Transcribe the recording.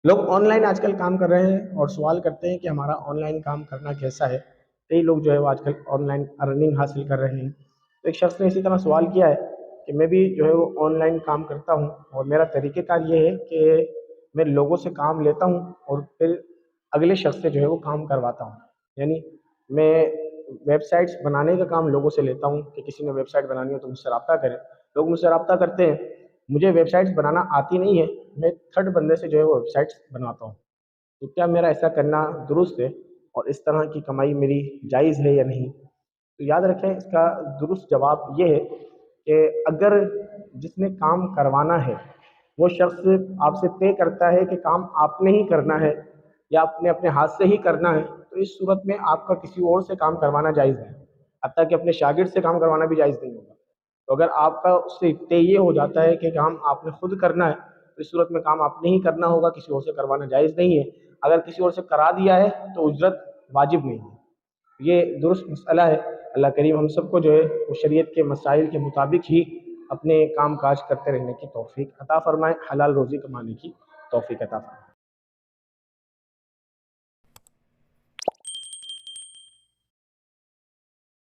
लोग ऑनलाइन आजकल काम कर रहे हैं और सवाल करते हैं कि हमारा ऑनलाइन काम करना कैसा है। कई लोग जो है वो आजकल ऑनलाइन अर्निंग हासिल कर रहे हैं। तो एक शख्स ने इसी तरह सवाल किया है कि मैं भी जो है वो ऑनलाइन काम करता हूँ और मेरा तरीक़ेकार ये है कि मैं लोगों से काम लेता हूँ और फिर अगले शख्स से जो है वो काम करवाता हूँ। यानी मैं वेबसाइट्स बनाने का काम लोगों से लेता हूँ कि किसी ने वेबसाइट बनानी हो तो मुझसे राब्ता करें। लोग मुझसे राब्ता करते हैं, मुझे वेबसाइट्स बनाना आती नहीं है, मैं थर्ड बंदे से जो है वो वेबसाइट्स बनवाता हूँ। तो क्या मेरा ऐसा करना दुरुस्त है और इस तरह की कमाई मेरी जायज़ है या नहीं? तो याद रखें, इसका दुरुस्त जवाब ये है कि अगर जिसने काम करवाना है वो शख्स आपसे तय करता है कि काम आपने ही करना है या अपने अपने हाथ से ही करना है, तो इस सूरत में आपका किसी और से काम करवाना जायज़ है। हत्ता कि अपने शागिर्द से काम करवाना भी जायज़ नहीं होगा। तो अगर आपका उससे तय ये हो जाता है कि काम आपने खुद करना है, तो इस सूरत में काम आपने ही करना होगा, किसी और से करवाना जायज़ नहीं है। अगर किसी और से करा दिया है तो उजरत वाजिब नहीं है। ये दुरुस्त मसला है। अल्लाह करीम हम सबको जो है वो शरीयत के मसाइल के मुताबिक ही अपने काम काज करते रहने की तौफीक अता फरमाए, हलाल रोज़ी कमाने की तौफीक अता फरमाए।